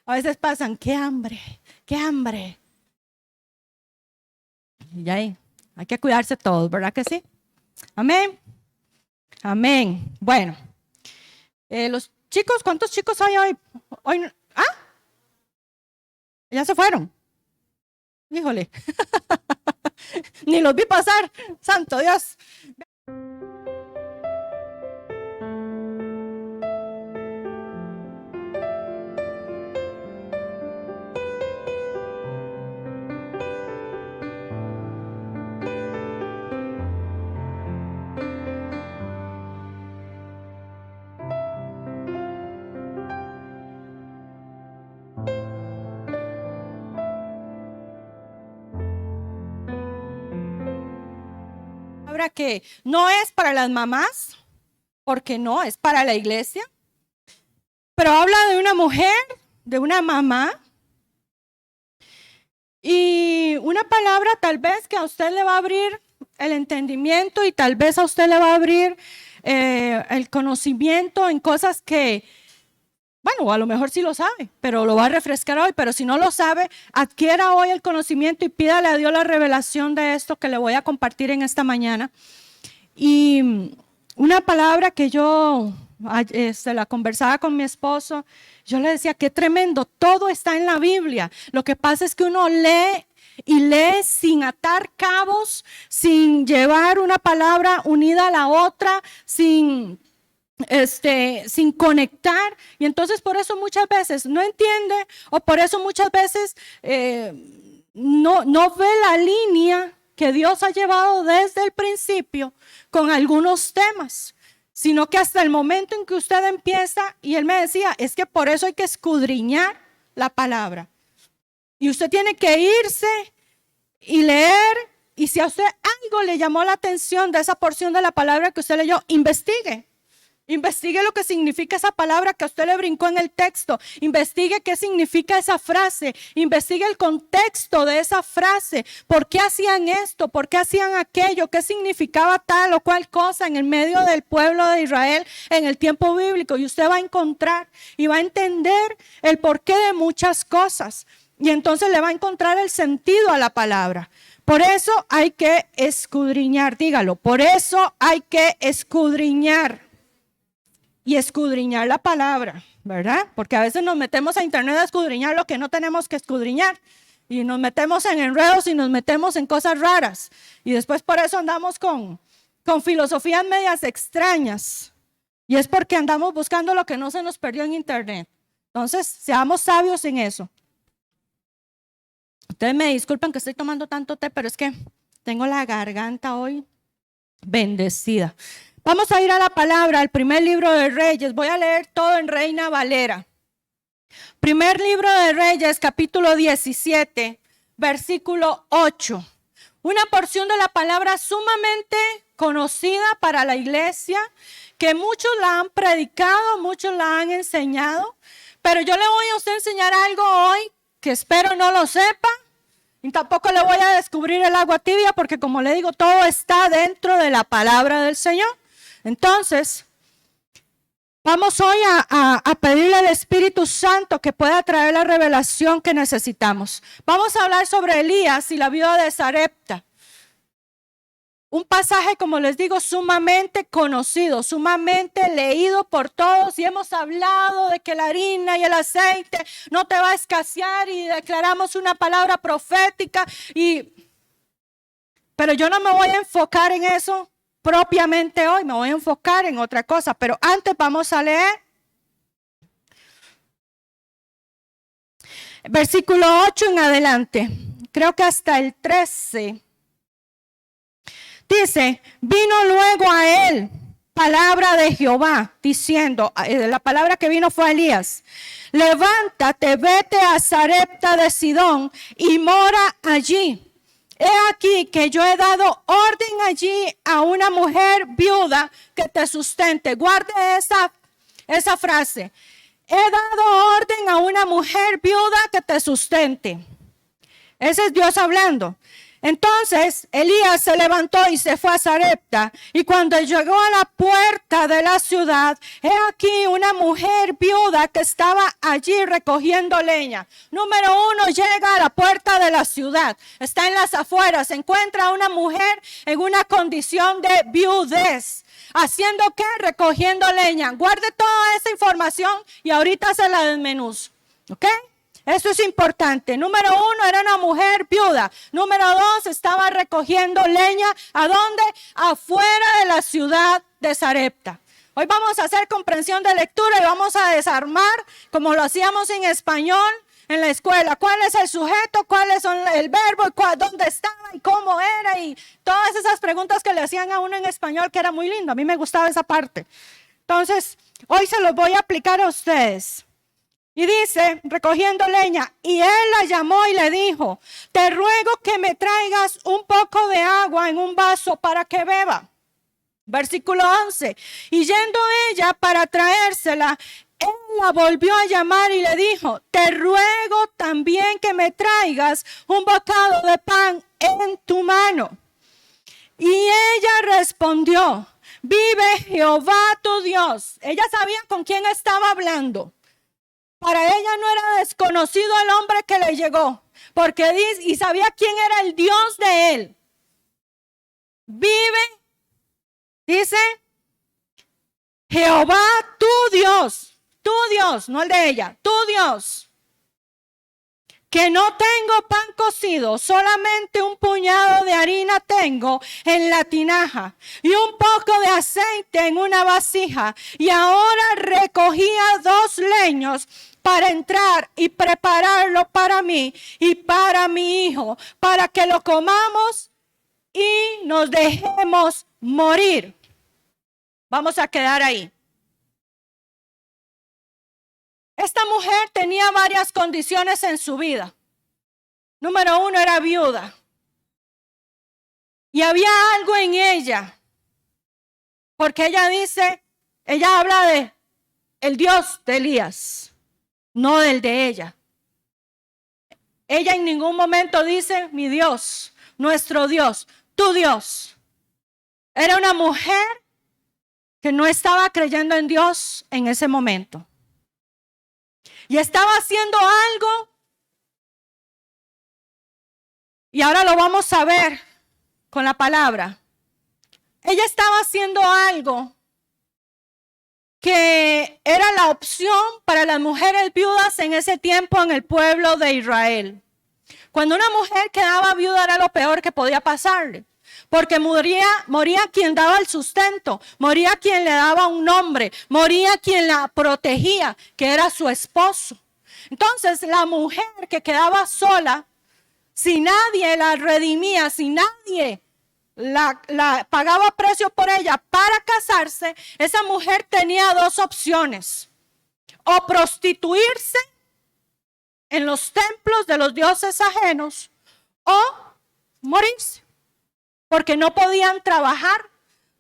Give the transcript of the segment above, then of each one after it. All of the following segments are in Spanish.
A veces pasan, qué hambre, qué hambre. Y ahí, hay que cuidarse todos, ¿verdad que sí? Amén. Amén. Bueno, los chicos, ¿cuántos chicos hay hoy? Ya se fueron. Híjole. Ni los vi pasar. Santo Dios. Que no es para las mamás, porque no, es para la iglesia, pero habla de una mujer, de una mamá, y una palabra tal vez que a usted le va a abrir el entendimiento y tal vez a usted le va a abrir el conocimiento en cosas que, bueno, a lo mejor sí lo sabe, pero lo va a refrescar hoy. Pero si no lo sabe, adquiera hoy el conocimiento y pídale a Dios la revelación de esto que le voy a compartir en esta mañana. Y una palabra que yo la conversaba con mi esposo, yo le decía, qué tremendo, todo está en la Biblia. Lo que pasa es que uno lee y lee sin atar cabos, sin llevar una palabra unida a la otra, sin conectar, y entonces por eso muchas veces no entiende, o por eso muchas veces no ve la línea que Dios ha llevado desde el principio con algunos temas, sino que hasta el momento en que usted empieza, y él me decía, es que por eso hay que escudriñar la palabra, y usted tiene que irse y leer, y si a usted algo le llamó la atención de esa porción de la palabra que usted leyó, investigue lo que significa esa palabra que a usted le brincó en el texto. Investigue qué significa esa frase. Investigue el contexto de esa frase. ¿Por qué hacían esto? ¿Por qué hacían aquello? ¿Qué significaba tal o cual cosa en el medio del pueblo de Israel en el tiempo bíblico? Y usted va a encontrar y va a entender el porqué de muchas cosas. Y entonces le va a encontrar el sentido a la palabra. Por eso hay que escudriñar. Dígalo. Por eso hay que escudriñar. Y escudriñar la palabra, ¿verdad? Porque a veces nos metemos a internet a escudriñar lo que no tenemos que escudriñar. Y nos metemos en enredos y nos metemos en cosas raras. Y después por eso andamos con filosofías medias extrañas. Y es porque andamos buscando lo que no se nos perdió en internet. Entonces, seamos sabios en eso. Ustedes me disculpan que estoy tomando tanto té, pero es que tengo la garganta hoy bendecida. Vamos a ir a la palabra, al primer libro de Reyes. Voy a leer todo en Reina Valera. Primer libro de Reyes, capítulo 17, versículo 8. Una porción de la palabra sumamente conocida para la iglesia, que muchos la han predicado, muchos la han enseñado. Pero yo le voy a usted enseñar algo hoy que espero no lo sepa. Y tampoco le voy a descubrir el agua tibia, porque como le digo, todo está dentro de la palabra del Señor. Entonces, vamos hoy a pedirle al Espíritu Santo que pueda traer la revelación que necesitamos. Vamos a hablar sobre Elías y la viuda de Sarepta. Un pasaje, como les digo, sumamente conocido, sumamente leído por todos, y hemos hablado de que la harina y el aceite no te va a escasear, y declaramos una palabra profética, pero yo no me voy a enfocar en eso propiamente hoy, me voy a enfocar en otra cosa. Pero antes vamos a leer versículo 8 en adelante, creo que hasta el 13. Dice, vino luego a él palabra de Jehová, diciendo, la palabra que vino fue a Elías, levántate, vete a Sarepta de Sidón y mora allí. He aquí que yo he dado orden allí a una mujer viuda que te sustente. Guarde esa frase. He dado orden a una mujer viuda que te sustente. Ese es Dios hablando. Entonces Elías se levantó y se fue a Sarepta, y cuando llegó a la puerta de la ciudad, he aquí una mujer viuda que estaba allí recogiendo leña. Número 1, llega a la puerta de la ciudad, está en las afueras, se encuentra a una mujer en una condición de viudez. ¿Haciendo qué? Recogiendo leña. Guarde toda esa información y ahorita se la desmenuzo. ¿Ok? Eso es importante. Número 1, era una mujer viuda. Número 2, estaba recogiendo leña. ¿A dónde? Afuera de la ciudad de Sarepta. Hoy vamos a hacer comprensión de lectura y vamos a desarmar, como lo hacíamos en español en la escuela. ¿Cuál es el sujeto? ¿Cuál es el verbo? ¿Dónde estaba? ¿Y cómo era? Y todas esas preguntas que le hacían a uno en español, que era muy lindo. A mí me gustaba esa parte. Entonces, hoy se los voy a aplicar a ustedes. Y dice, recogiendo leña, y él la llamó y le dijo, te ruego que me traigas un poco de agua en un vaso para que beba. Versículo 11, y yendo ella para traérsela, él la volvió a llamar y le dijo, te ruego también que me traigas un bocado de pan en tu mano. Y ella respondió, vive Jehová tu Dios. Ella sabía con quién estaba hablando. Para ella no era desconocido el hombre que le llegó, porque dice, y sabía quién era el Dios de él. Vive, dice, Jehová tu Dios, no el de ella, tu Dios, que no tengo pan cocido, solamente un puñado de harina tengo en la tinaja y un poco de aceite en una vasija, y ahora recogía 2 leños para entrar y prepararlo para mí y para mi hijo, para que lo comamos y nos dejemos morir. Vamos a quedar ahí. Esta mujer tenía varias condiciones en su vida. Número 1, era viuda. Y había algo en ella. Porque ella habla de el Dios de Elías, no del de ella. Ella en ningún momento dice mi Dios, nuestro Dios, tu Dios. Era una mujer que no estaba creyendo en Dios en ese momento. Y estaba haciendo algo, y ahora lo vamos a ver con la palabra. Ella estaba haciendo algo que era la opción para las mujeres viudas en ese tiempo en el pueblo de Israel. Cuando una mujer quedaba viuda era lo peor que podía pasarle, porque moría quien daba el sustento, moría quien le daba un nombre, moría quien la protegía, que era su esposo. Entonces la mujer que quedaba sola, si nadie la redimía, si nadie la pagaba precio por ella para casarse, esa mujer tenía 2 opciones: o prostituirse en los templos de los dioses ajenos, o morirse, porque no podían trabajar,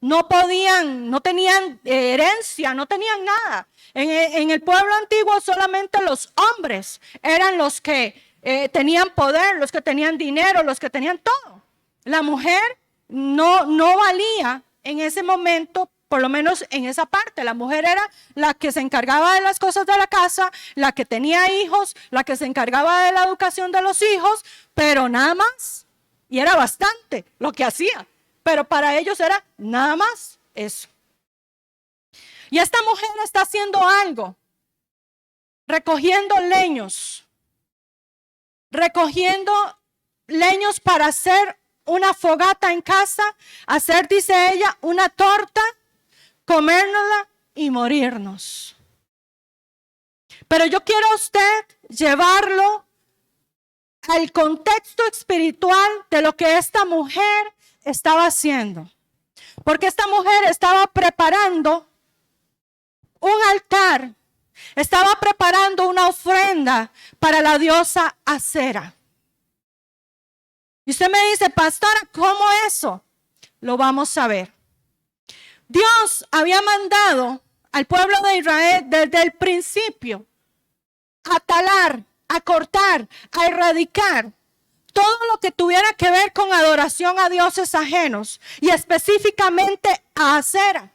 no tenían herencia, no tenían nada. En el pueblo antiguo solamente los hombres eran los que tenían poder, los que tenían dinero, los que tenían todo. La mujer no valía en ese momento, por lo menos en esa parte. La mujer era la que se encargaba de las cosas de la casa, la que tenía hijos, la que se encargaba de la educación de los hijos, pero nada más. Y era bastante lo que hacía, pero para ellos era nada más eso. Y esta mujer está haciendo algo, recogiendo leños para hacer una fogata en casa, hacer, dice ella, una torta, comérnosla y morirnos. Pero yo quiero a usted llevarlo al contexto espiritual de lo que esta mujer estaba haciendo. Porque esta mujer estaba preparando un altar, estaba preparando una ofrenda para la diosa Acera. Y usted me dice, pastora, ¿cómo eso? Lo vamos a ver. Dios había mandado al pueblo de Israel desde el principio a talar, a cortar, a erradicar todo lo que tuviera que ver con adoración a dioses ajenos y específicamente a Acera.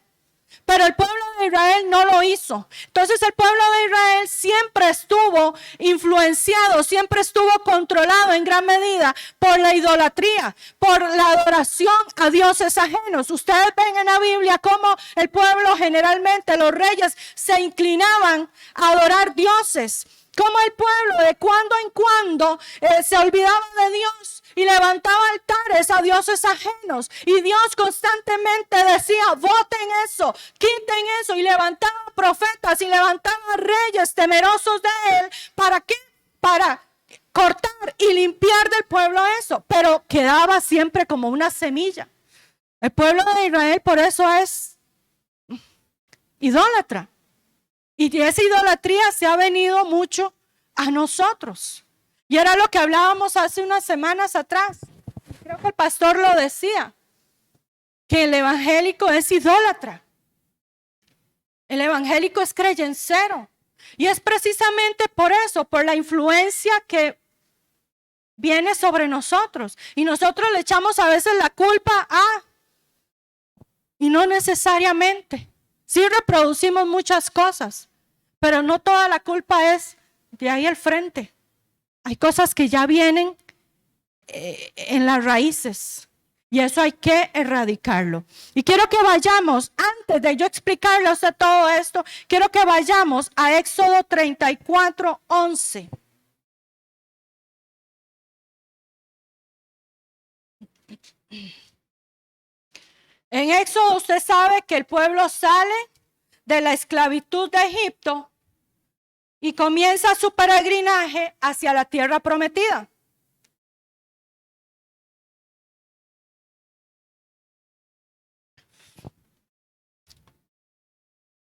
Pero el pueblo de Israel no lo hizo. Entonces el pueblo de Israel siempre estuvo influenciado, siempre estuvo controlado en gran medida por la idolatría, por la adoración a dioses ajenos. Ustedes ven en la Biblia cómo el pueblo, generalmente los reyes, se inclinaban a adorar dioses. Como el pueblo de cuando en cuando se olvidaba de Dios y levantaba altares a dioses ajenos. Y Dios constantemente decía, voten eso, quiten eso. Y levantaba profetas y levantaba reyes temerosos de él. ¿Para qué? Para cortar y limpiar del pueblo eso. Pero quedaba siempre como una semilla. El pueblo de Israel por eso es idólatra. Y esa idolatría se ha venido mucho a nosotros. Y era lo que hablábamos hace unas semanas atrás. Creo que el pastor lo decía, que el evangélico es idólatra. El evangélico es creyencero. Y es precisamente por eso, por la influencia que viene sobre nosotros. Y nosotros le echamos a veces la culpa y no necesariamente. Sí reproducimos muchas cosas, pero no toda la culpa es de ahí al frente. Hay cosas que ya vienen en las raíces y eso hay que erradicarlo. Y quiero que vayamos, antes de yo explicarle a usted todo esto, quiero que vayamos a Éxodo 34:11. En Éxodo usted sabe que el pueblo sale de la esclavitud de Egipto y comienza su peregrinaje hacia la tierra prometida.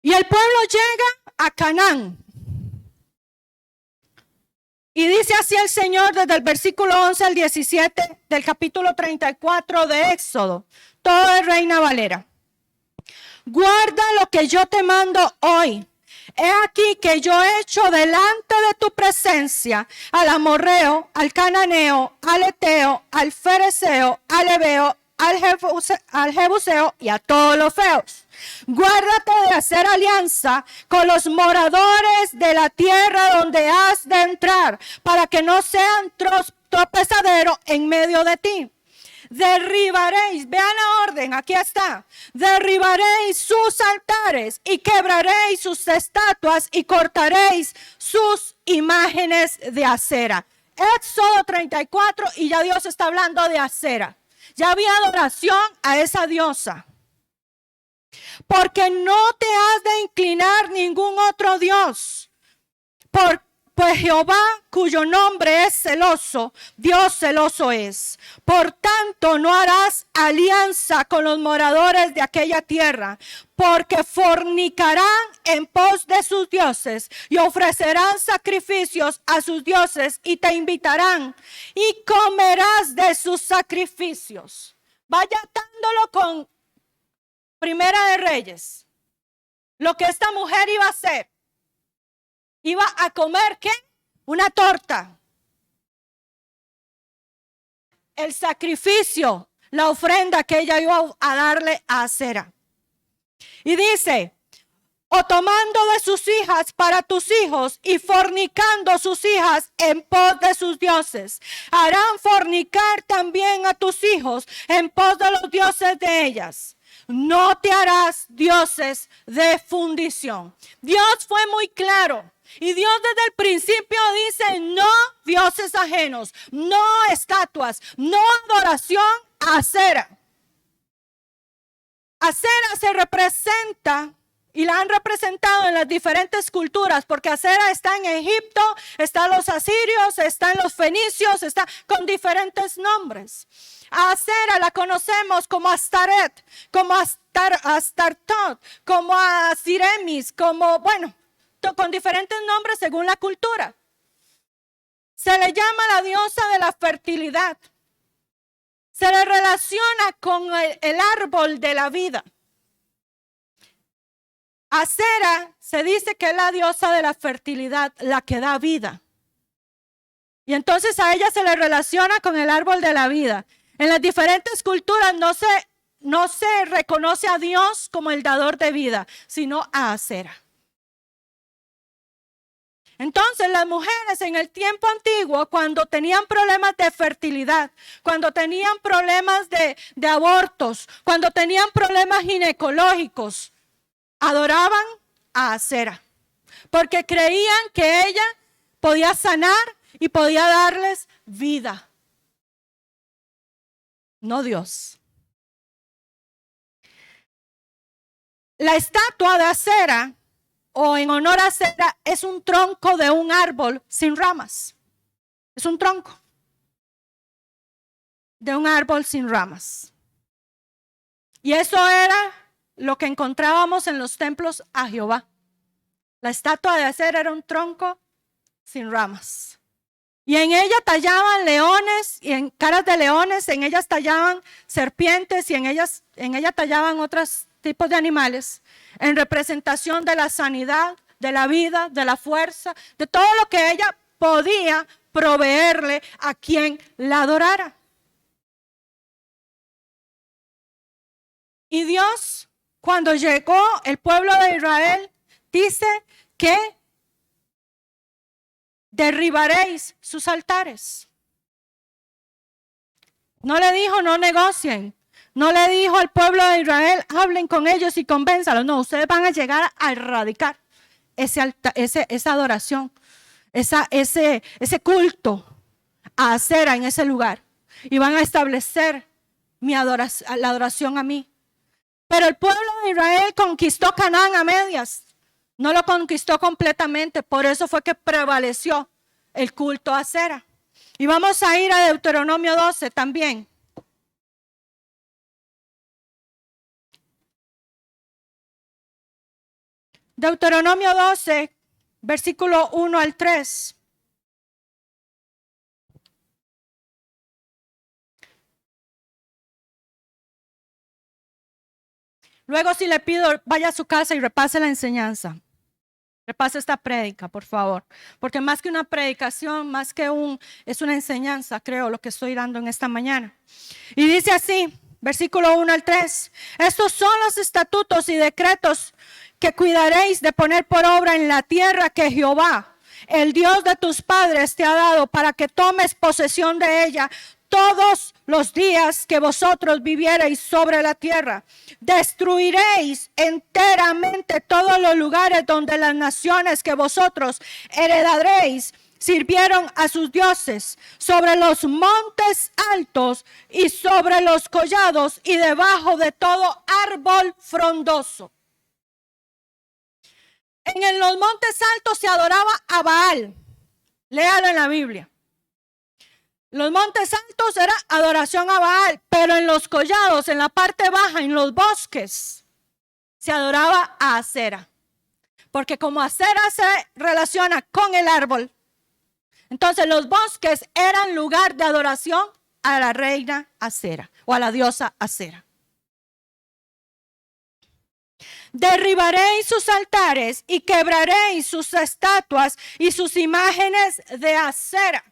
Y el pueblo llega a Canaán. Y dice así el Señor desde el versículo 11 al 17 del capítulo 34 de Éxodo. Todo es Reina Valera. Guarda lo que yo te mando hoy. He aquí que yo he hecho delante de tu presencia al amorreo, al cananeo, al eteo, al fereceo, al heveo, al jebuseo y a todos los feos. Guárdate de hacer alianza con los moradores de la tierra donde has de entrar, para que no sean tropezadero en medio de ti. Derribaréis, vean la orden, aquí está. Derribaréis sus altares y quebraréis sus estatuas y cortaréis sus imágenes de acera. Éxodo 34 y ya Dios está hablando de acera. Ya había adoración a esa diosa. Porque no te has de inclinar ningún otro Dios. Pues Jehová, cuyo nombre es celoso, Dios celoso es. Por tanto, no harás alianza con los moradores de aquella tierra, porque fornicarán en pos de sus dioses y ofrecerán sacrificios a sus dioses y te invitarán y comerás de sus sacrificios. Vaya atándolo con Primera de Reyes. Lo que esta mujer iba a hacer. Iba a comer, ¿qué? Una torta. El sacrificio, la ofrenda que ella iba a darle a Acera. Y dice, o tomando de sus hijas para tus hijos y fornicando sus hijas en pos de sus dioses. Harán fornicar también a tus hijos en pos de los dioses de ellas. No te harás dioses de fundición. Dios fue muy claro. Y Dios desde el principio dice, no dioses ajenos, no estatuas, no adoración a Acera. Acera se representa y la han representado en las diferentes culturas, porque Acera está en Egipto, están los asirios, están los fenicios, está con diferentes nombres. A Acera la conocemos como Astaret, como Astartot, como Asiremis, como, bueno, con diferentes nombres según la cultura. Se le llama la diosa de la fertilidad. Se le relaciona con el árbol de la vida. Acera se dice que es la diosa de la fertilidad, la que da vida. Y entonces a ella se le relaciona con el árbol de la vida. En las diferentes culturas no se reconoce a Dios como el dador de vida, sino a Acera. Entonces las mujeres en el tiempo antiguo, cuando tenían problemas de fertilidad, cuando tenían problemas de abortos, cuando tenían problemas ginecológicos, adoraban a Acera, porque creían que ella podía sanar y podía darles vida, no Dios. La estatua de Acera, o en honor a Acera, es un tronco de un árbol sin ramas. Es un tronco de un árbol sin ramas. Y eso era lo que encontrábamos en los templos a Jehová. La estatua de Acera era un tronco sin ramas. Y en ella tallaban leones, y en caras de leones, en ellas tallaban serpientes, y en ella tallaban otros tipos de animales, en representación de la sanidad, de la vida, de la fuerza, de todo lo que ella podía proveerle a quien la adorara. Y Dios, cuando llegó el pueblo de Israel, dice que derribaréis sus altares. No le dijo no negocien. No le dijo al pueblo de Israel, hablen con ellos y convénzalos. No, ustedes van a llegar a erradicar esa adoración, ese culto a Acera en ese lugar. Y van a establecer la adoración a mí. Pero el pueblo de Israel conquistó Canaán a medias. No lo conquistó completamente. Por eso fue que prevaleció el culto a Acera. Y vamos a ir a Deuteronomio 12 también. Deuteronomio 12, versículo 1 al 3. Luego, si le pido, vaya a su casa y repase la enseñanza. Repase esta prédica, por favor. Porque más que una predicación, es una enseñanza, creo, lo que estoy dando en esta mañana. Y dice así, versículo 1 al 3. Estos son los estatutos y decretos que cuidaréis de poner por obra en la tierra que Jehová, el Dios de tus padres, te ha dado para que tomes posesión de ella todos los días que vosotros viviereis sobre la tierra. Destruiréis enteramente todos los lugares donde las naciones que vosotros heredaréis sirvieron a sus dioses, sobre los montes altos y sobre los collados y debajo de todo árbol frondoso. En los montes altos se adoraba a Baal. Léalo en la Biblia. Los montes altos era adoración a Baal, pero en los collados, en la parte baja, en los bosques, se adoraba a Acera. Porque como Acera se relaciona con el árbol, entonces los bosques eran lugar de adoración a la reina Acera o a la diosa Acera. Derribaréis sus altares y quebraréis sus estatuas y sus imágenes de Acera.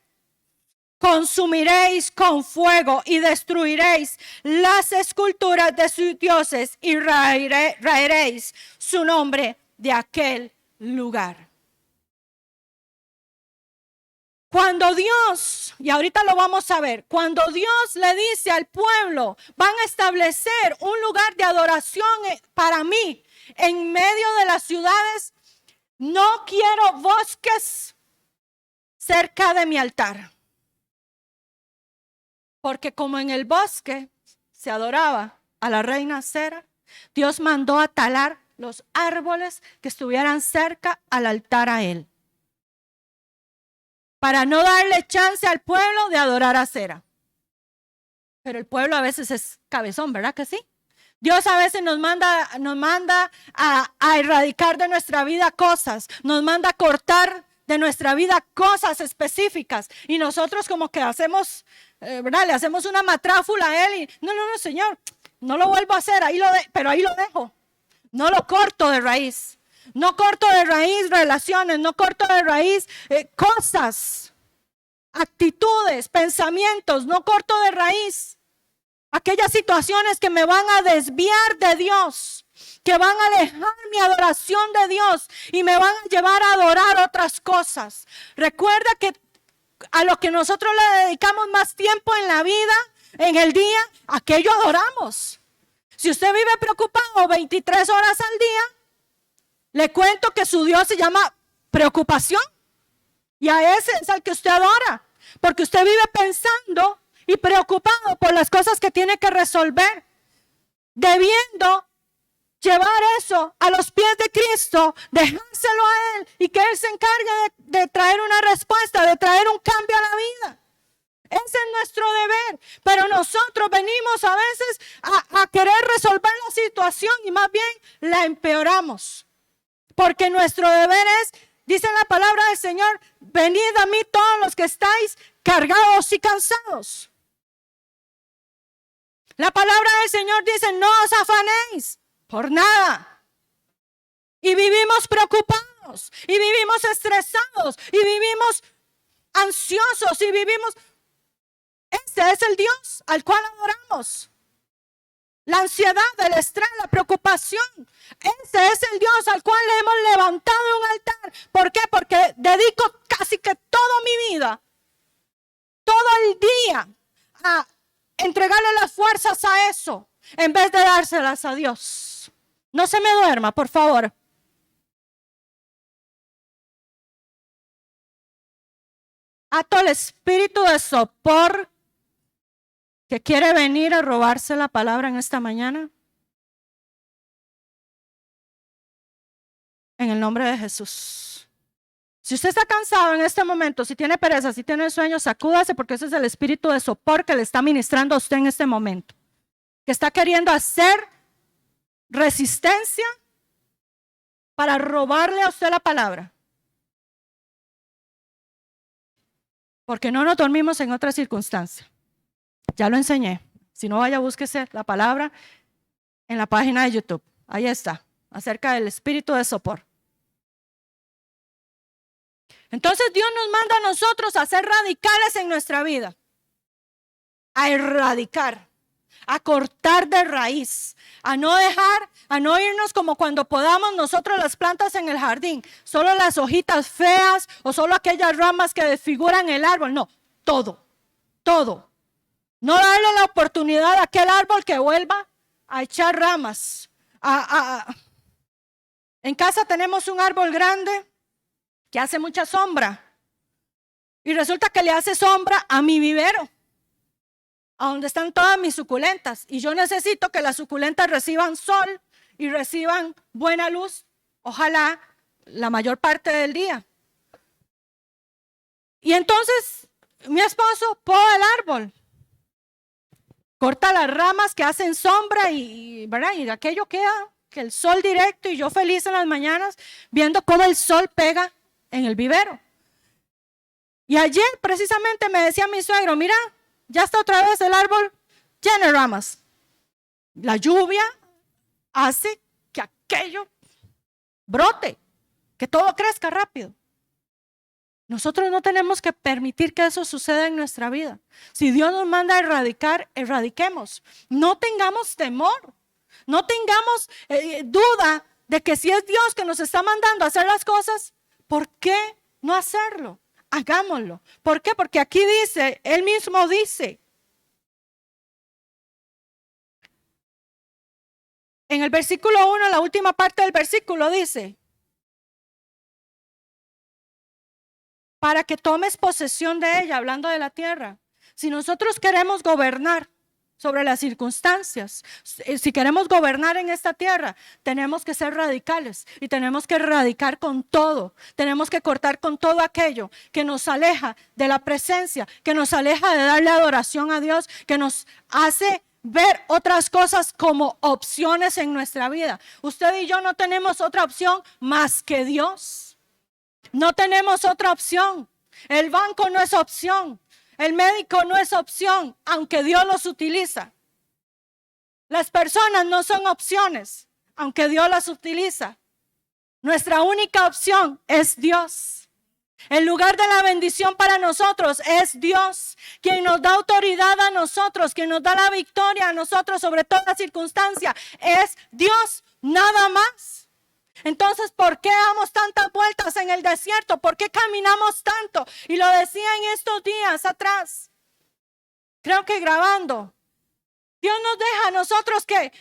Consumiréis con fuego y destruiréis las esculturas de sus dioses y raeréis su nombre de aquel lugar. Cuando Dios, y ahorita lo vamos a ver, cuando Dios le dice al pueblo, van a establecer un lugar de adoración para mí en medio de las ciudades, no quiero bosques cerca de mi altar. Porque como en el bosque se adoraba a la reina Acera, Dios mandó a talar los árboles que estuvieran cerca al altar a él, para no darle chance al pueblo de adorar a Acera. Pero el pueblo a veces es cabezón, ¿verdad que sí? Dios a veces nos manda a erradicar de nuestra vida cosas, nos manda a cortar de nuestra vida cosas específicas y nosotros como que hacemos, ¿verdad? Le hacemos una matráfula a él y no, Señor, no lo vuelvo a hacer, pero ahí lo dejo, no lo corto de raíz. No corto de raíz relaciones, no corto de raíz cosas. actitudes, pensamientos, no corto de raíz aquellas situaciones que me van a desviar de Dios, que van a alejar mi adoración de Dios y me van a llevar a adorar otras cosas. Recuerda que a lo que nosotros le dedicamos más tiempo en la vida, en el día, aquello adoramos. Si usted vive preocupado 23 horas al día, le cuento que su Dios se llama preocupación. Y a ese es al que usted adora. Porque usted vive pensando y preocupado por las cosas que tiene que resolver, debiendo llevar eso a los pies de Cristo, dejárselo a Él y que Él se encargue de traer una respuesta, de traer un cambio a la vida. Ese es nuestro deber, pero nosotros venimos a veces a querer resolver la situación y más bien la empeoramos. Porque nuestro deber es, dice la palabra del Señor, venid a mí todos los que estáis cargados y cansados. La palabra del Señor dice, no os afanéis por nada. Y vivimos preocupados, y vivimos estresados, y vivimos ansiosos, y vivimos... Ese es el Dios al cual adoramos. La ansiedad, el estrés, la preocupación. Ese es el Dios al cual le hemos levantado un altar. ¿Por qué? Porque dedico casi que toda mi vida, todo el día, a entregarle las fuerzas a eso, en vez de dárselas a Dios. No se me duerma, por favor. Ato el espíritu de sopor que quiere venir a robarse la palabra en esta mañana. En el nombre de Jesús. Si usted está cansado en este momento, si tiene pereza, si tiene sueño, sacúdase, porque ese es el espíritu de sopor que le está ministrando a usted en este momento. Que está queriendo hacer resistencia para robarle a usted la palabra. Porque no nos dormimos en otra circunstancia. Ya lo enseñé. Si no, vaya, búsquese la palabra en la página de YouTube. Ahí está, acerca del espíritu de sopor. Entonces Dios nos manda a nosotros a ser radicales en nuestra vida. A erradicar, a cortar de raíz, a no dejar, a no irnos como cuando podamos nosotros las plantas en el jardín. Solo las hojitas feas o solo aquellas ramas que desfiguran el árbol. No, todo, todo. No darle la oportunidad a aquel árbol que vuelva a echar ramas. En casa tenemos un árbol grande que hace mucha sombra. Y resulta que le hace sombra a mi vivero, a donde están todas mis suculentas. Y yo necesito que las suculentas reciban sol y reciban buena luz, ojalá la mayor parte del día. Y entonces mi esposo poda el árbol. Corta las ramas que hacen sombra ¿verdad? Y aquello queda, que el sol directo, y yo feliz en las mañanas viendo cómo el sol pega en el vivero. Y ayer precisamente me decía mi suegro, mira, ya está otra vez el árbol lleno de ramas. La lluvia hace que aquello brote, que todo crezca rápido. Nosotros no tenemos que permitir que eso suceda en nuestra vida. Si Dios nos manda a erradicar, erradiquemos. No tengamos temor, no tengamos duda de que si es Dios que nos está mandando a hacer las cosas, ¿por qué no hacerlo? Hagámoslo. ¿Por qué? Porque aquí dice, Él mismo dice, en el versículo 1, la última parte del versículo dice, para que tomes posesión de ella, hablando de la tierra. Si nosotros queremos gobernar sobre las circunstancias, si queremos gobernar en esta tierra, tenemos que ser radicales y tenemos que erradicar con todo. Tenemos que cortar con todo aquello que nos aleja de la presencia, que nos aleja de darle adoración a Dios, que nos hace ver otras cosas como opciones en nuestra vida. Usted y yo no tenemos otra opción más que Dios. No tenemos otra opción. El banco no es opción. El médico no es opción, aunque Dios los utiliza. Las personas no son opciones, aunque Dios las utiliza. Nuestra única opción es Dios. El lugar de la bendición para nosotros es Dios, quien nos da autoridad a nosotros, quien nos da la victoria a nosotros sobre toda circunstancia. Es Dios, nada más. Entonces, ¿por qué damos tantas vueltas en el desierto? ¿Por qué caminamos tanto? Y lo decía en estos días atrás, creo que grabando. Dios nos deja a nosotros que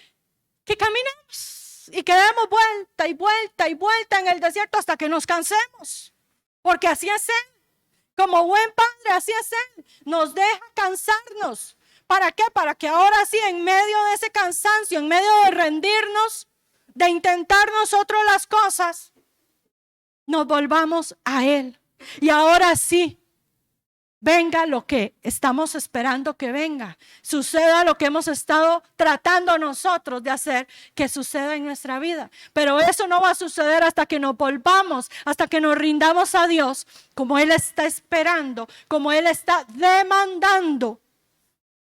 caminemos y que demos vuelta y vuelta y vuelta en el desierto hasta que nos cansemos. Porque así es Él. Como buen padre, así es Él. Nos deja cansarnos. ¿Para qué? Para que ahora sí, en medio de ese cansancio, en medio de rendirnos, de intentar nosotros las cosas, nos volvamos a Él. Y ahora sí, venga lo que estamos esperando que venga. Suceda lo que hemos estado tratando nosotros de hacer que suceda en nuestra vida. Pero eso no va a suceder hasta que nos volvamos, hasta que nos rindamos a Dios, como Él está esperando, como Él está demandando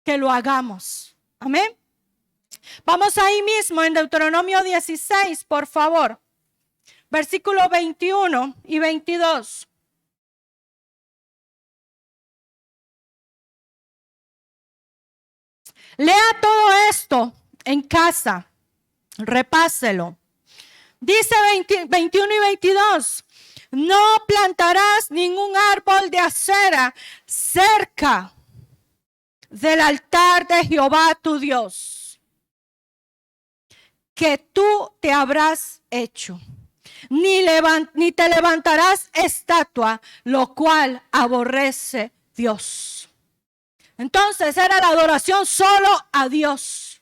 que lo hagamos. Amén. Vamos ahí mismo en Deuteronomio 16, por favor. Versículos 21 y 22. Lea todo esto en casa, repáselo. Dice 21 y 22, no plantarás ningún árbol de acera cerca del altar de Jehová tu Dios, que tú te habrás hecho, ni te levantarás estatua, lo cual aborrece Dios. Entonces era la adoración solo a Dios.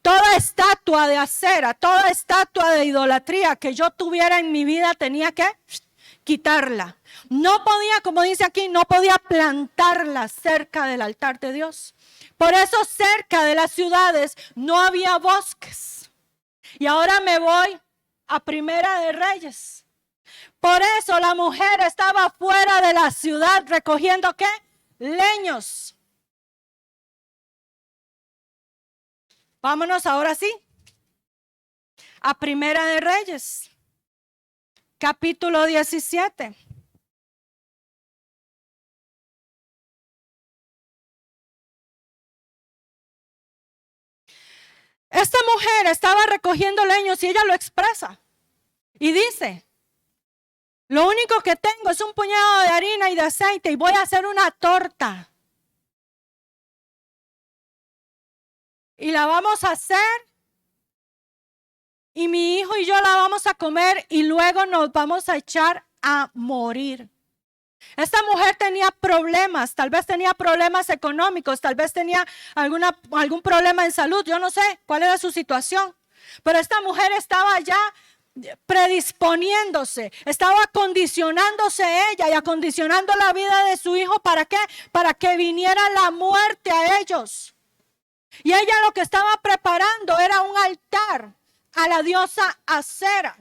Toda estatua de acera, toda estatua de idolatría que yo tuviera en mi vida tenía que quitarla. No podía, como dice aquí, no podía plantarla cerca del altar de Dios. Por eso cerca de las ciudades no había bosques. Y ahora me voy a Primera de Reyes. Por eso la mujer estaba fuera de la ciudad recogiendo ¿qué? Leños. Vámonos ahora sí a Primera de Reyes, capítulo 17. Esta mujer estaba recogiendo leños y ella lo expresa. Y dice, lo único que tengo es un puñado de harina y de aceite y voy a hacer una torta. Y la vamos a hacer y mi hijo y yo la vamos a comer y luego nos vamos a echar a morir. Esta mujer tenía problemas, tal vez tenía problemas económicos, tal vez tenía algún problema en salud, yo no sé cuál era su situación, pero esta mujer estaba ya predisponiéndose, estaba acondicionándose ella y acondicionando la vida de su hijo. ¿Para qué? Para que viniera la muerte a ellos. Y ella lo que estaba preparando era un altar a la diosa Acera,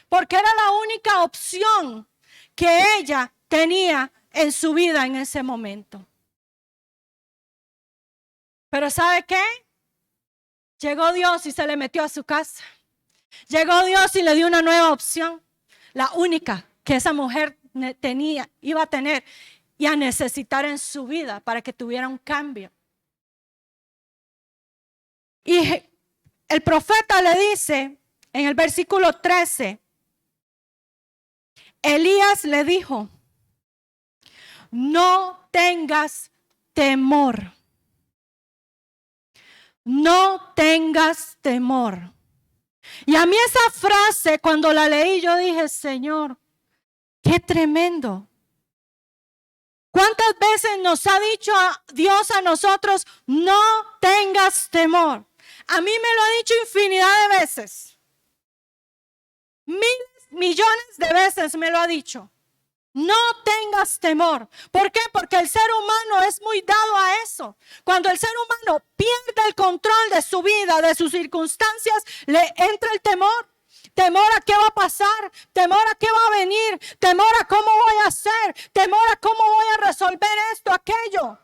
porque era la única opción que ella tenía en su vida en ese momento. Pero ¿sabe qué? Llegó Dios y se le metió a su casa. Llegó Dios y le dio una nueva opción, la única que esa mujer iba a tener y a necesitar en su vida para que tuviera un cambio. Y el profeta le dice en el versículo 13, Elías le dijo, no tengas temor, no tengas temor. Y a mí esa frase cuando la leí yo dije, Señor, qué tremendo. ¿Cuántas veces nos ha dicho Dios a nosotros, no tengas temor? A mí me lo ha dicho infinidad de veces. Millones de veces me lo ha dicho. No tengas temor. ¿Por qué? Porque el ser humano es muy dado a eso. Cuando el ser humano pierde el control de su vida, de sus circunstancias, le entra el temor. Temor a qué va a pasar, temor a qué va a venir, temor a cómo voy a hacer, temor a cómo voy a resolver esto, aquello.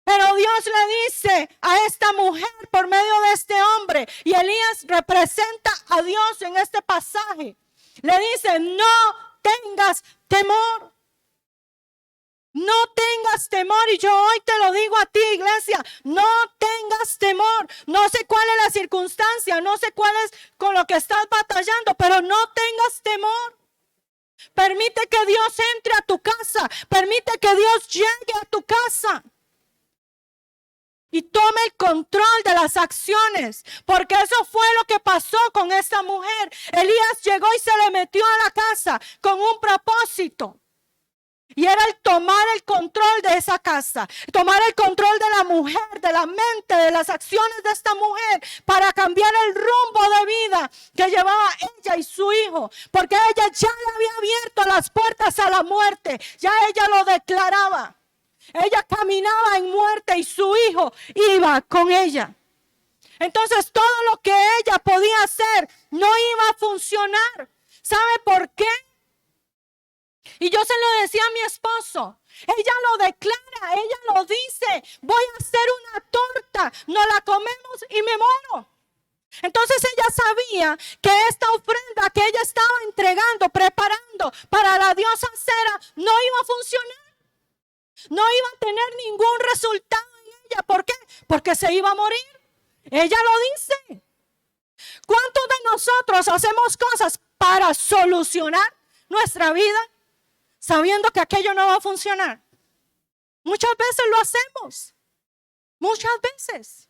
Pero Dios le dice a esta mujer por medio de este hombre, y Elías representa a Dios en este pasaje. Le dice, no tengas temor. No tengas temor, y yo hoy te lo digo a ti, iglesia, no tengas temor. No sé cuál es la circunstancia, no sé cuál es con lo que estás batallando, pero no tengas temor. Permite que Dios entre a tu casa, permite que Dios llegue a tu casa y tome el control de las acciones, porque eso fue lo que pasó con esta mujer. Elías llegó y se le metió a la casa con un propósito. Y era el tomar el control de esa casa, tomar el control de la mujer, de la mente, de las acciones de esta mujer, para cambiar el rumbo de vida que llevaba ella y su hijo, porque ella ya le había abierto las puertas a la muerte, ya ella lo declaraba. Ella caminaba en muerte y su hijo iba con ella. Entonces todo lo que ella podía hacer no iba a funcionar. ¿Sabe por qué? Y yo se lo decía a mi esposo. Ella lo declara, ella lo dice. Voy a hacer una torta, nos la comemos y me muero. Entonces ella sabía que esta ofrenda que ella estaba entregando, preparando para la diosa Acera, no iba a funcionar. No iba a tener ningún resultado en ella. ¿Por qué? Porque se iba a morir. Ella lo dice. ¿Cuántos de nosotros hacemos cosas para solucionar nuestra vida sabiendo que aquello no va a funcionar? Muchas veces lo hacemos. Muchas veces.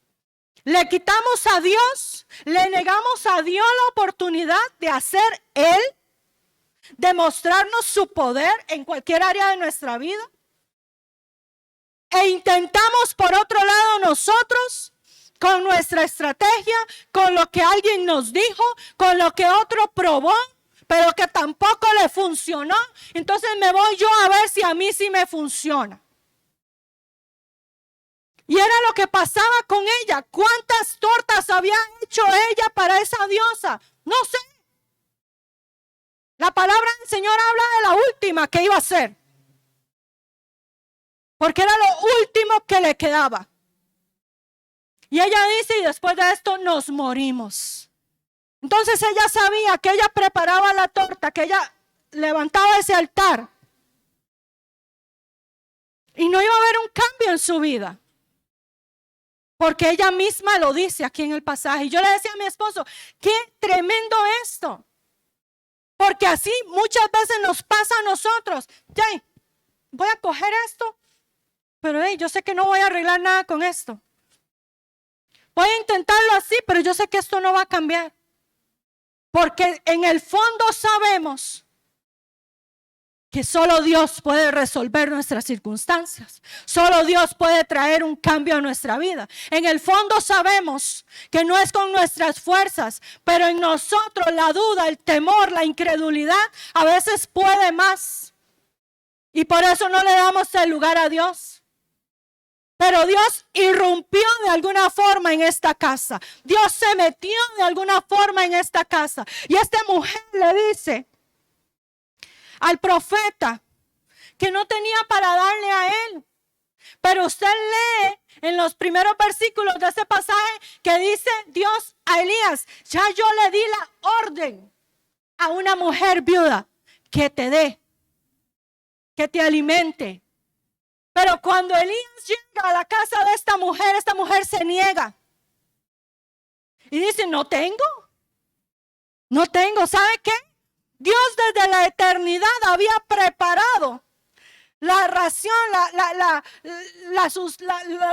Le quitamos a Dios, le negamos a Dios la oportunidad de hacer Él, de mostrarnos su poder en cualquier área de nuestra vida. E intentamos por otro lado nosotros, con nuestra estrategia, con lo que alguien nos dijo, con lo que otro probó, pero que tampoco le funcionó. Entonces me voy yo a ver si a mí sí me funciona. Y era lo que pasaba con ella. ¿Cuántas tortas había hecho ella para esa diosa? No sé. La palabra del Señor habla de la última que iba a hacer. Porque era lo último que le quedaba. Y ella dice, y después de esto nos morimos. Entonces ella sabía que ella preparaba la torta, que ella levantaba ese altar. Y no iba a haber un cambio en su vida. Porque ella misma lo dice aquí en el pasaje. Y yo le decía a mi esposo, qué tremendo esto. Porque así muchas veces nos pasa a nosotros. Hey, voy a coger esto. Pero yo sé que no voy a arreglar nada con esto. Voy a intentarlo así, pero yo sé que esto no va a cambiar. Porque en el fondo sabemos que solo Dios puede resolver nuestras circunstancias. Solo Dios puede traer un cambio a nuestra vida. En el fondo sabemos que no es con nuestras fuerzas, pero en nosotros la duda, el temor, la incredulidad a veces puede más. Y por eso no le damos el lugar a Dios. Pero Dios irrumpió de alguna forma en esta casa. Dios se metió de alguna forma en esta casa. Y esta mujer le dice al profeta que no tenía para darle a él. Pero usted lee en los primeros versículos de ese pasaje que dice Dios a Elías, ya yo le di la orden a una mujer viuda que te dé, que te alimente. Pero cuando Elías llega a la casa de esta mujer se niega. Y dice, no tengo. ¿Sabe qué? Dios desde la eternidad había preparado la ración,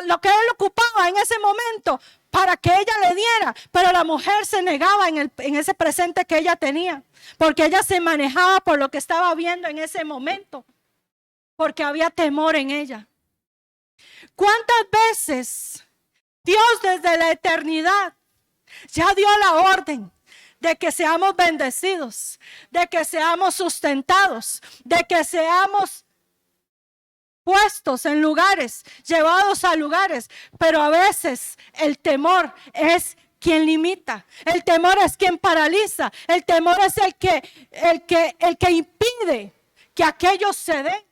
lo que él ocupaba en ese momento para que ella le diera. Pero la mujer se negaba en ese presente que ella tenía. Porque ella se manejaba por lo que estaba viendo en ese momento. Porque había temor en ella. ¿Cuántas veces Dios desde la eternidad ya dio la orden de que seamos bendecidos, de que seamos sustentados, de que seamos puestos en lugares, llevados a lugares? Pero a veces el temor es quien limita, el temor es quien paraliza, el temor es el que impide que aquello se dé.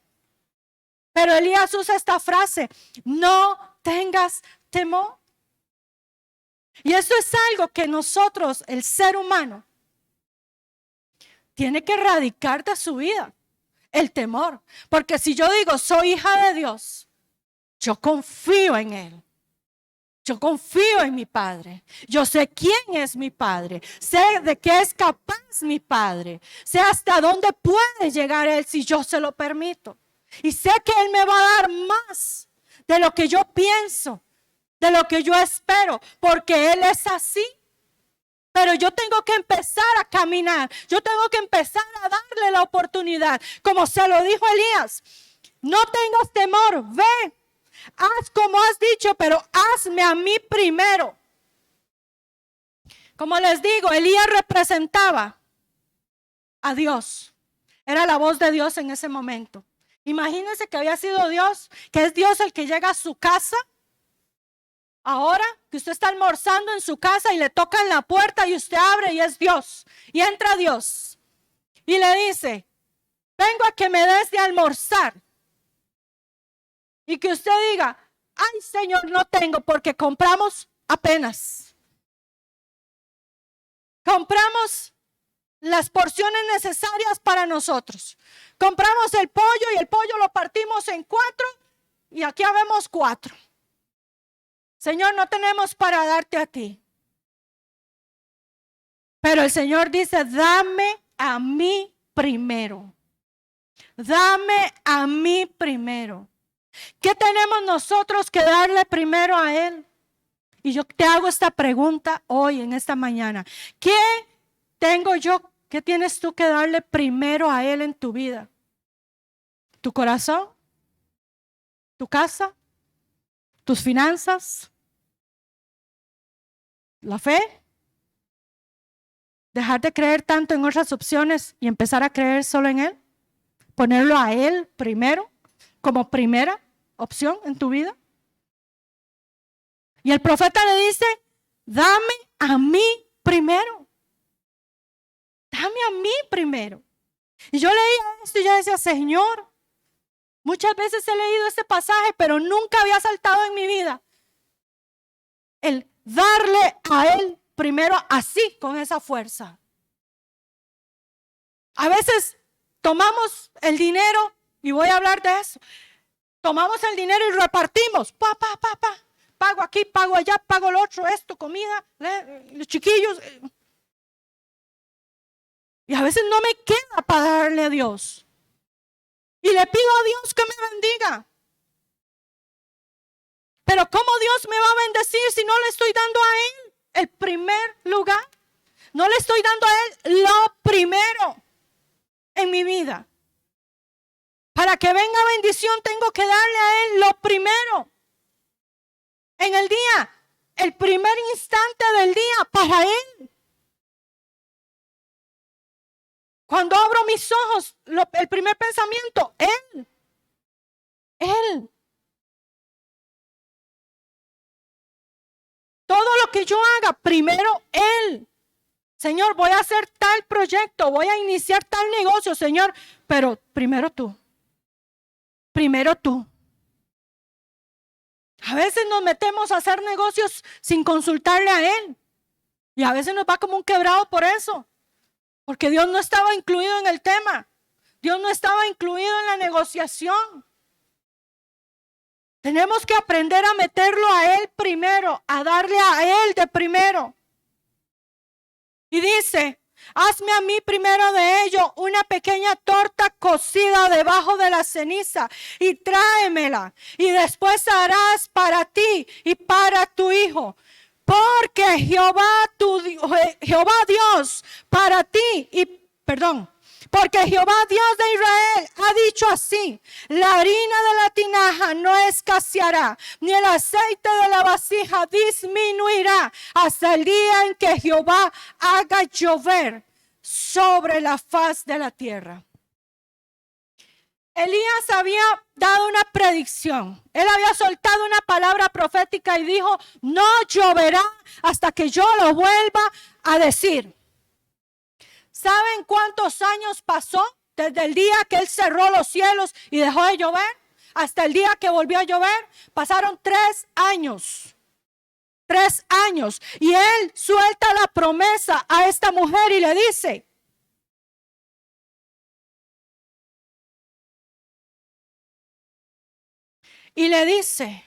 Pero Elías usa esta frase, no tengas temor. Y eso es algo que nosotros, el ser humano, tiene que erradicar de su vida el temor. Porque si yo digo, soy hija de Dios, yo confío en Él. Yo confío en mi Padre. Yo sé quién es mi Padre. Sé de qué es capaz mi Padre. Sé hasta dónde puede llegar Él si yo se lo permito. Y sé que Él me va a dar más de lo que yo pienso, de lo que yo espero, porque Él es así. Pero yo tengo que empezar a caminar. Yo tengo que empezar a darle la oportunidad. Como se lo dijo Elías, no tengas temor, ve. Haz como has dicho, pero hazme a mí primero. Como les digo, Elías representaba a Dios. Era la voz de Dios en ese momento. Imagínense que había sido Dios, que es Dios el que llega a su casa. Ahora que usted está almorzando en su casa y le tocan la puerta y usted abre y es Dios. Y entra Dios y le dice, vengo a que me des de almorzar. Y que usted diga, ay Señor, no tengo porque compramos apenas. Compramos las porciones necesarias para nosotros. Compramos el pollo y el pollo lo partimos en 4 y aquí habemos 4. Señor, no tenemos para darte a ti. Pero el Señor dice, dame a mí primero. Dame a mí primero. ¿Qué tenemos nosotros que darle primero a Él? Y yo te hago esta pregunta hoy, en esta mañana. ¿Qué tengo yo? ¿Qué tienes tú que darle primero a Él en tu vida? ¿Tu corazón? ¿Tu casa? ¿Tus finanzas? ¿La fe? ¿Dejar de creer tanto en otras opciones y empezar a creer solo en Él? ¿Ponerlo a Él primero? Como primera opción en tu vida. Y el profeta le dice, dame a mí primero. Dame a mí primero. Y yo leía esto y yo decía, Señor, muchas veces he leído este pasaje, pero nunca había saltado en mi vida el darle a Él primero así, con esa fuerza. A veces tomamos el dinero, y voy a hablar de eso. Tomamos el dinero y repartimos. Pago aquí, pago allá, pago lo otro, esto, comida, los chiquillos. Y a veces no me queda para darle a Dios. Y le pido a Dios que me bendiga. Pero ¿cómo Dios me va a bendecir si no le estoy dando a Él el primer lugar? No le estoy dando a Él lo primero en mi vida. Para que venga bendición tengo que darle a Él lo primero. En el día, el primer instante del día para Él. Cuando abro mis ojos, el primer pensamiento, Él. Él. Todo lo que yo haga, primero Él. Señor, voy a hacer tal proyecto, voy a iniciar tal negocio, Señor, pero primero tú. Primero tú. A veces nos metemos a hacer negocios sin consultarle a Él. Y a veces nos va como un quebrado por eso. Porque Dios no estaba incluido en el tema. Dios no estaba incluido en la negociación. Tenemos que aprender a meterlo a Él primero, a darle a Él de primero. Y dice, hazme a mí primero de ello una pequeña torta cocida debajo de la ceniza y tráemela. Y después harás para ti y para tu hijo. Porque Jehová Dios para ti porque Jehová Dios de Israel ha dicho así, la harina de la tinaja no escaseará, ni el aceite de la vasija disminuirá hasta el día en que Jehová haga llover sobre la faz de la tierra. Elías había dado una predicción. Él había soltado una palabra profética y dijo, no lloverá hasta que yo lo vuelva a decir. ¿Saben cuántos años pasó desde el día que Él cerró los cielos y dejó de llover hasta el día que volvió a llover? Pasaron 3 años. 3 años. Y Él suelta la promesa a esta mujer y le dice, Y le dice,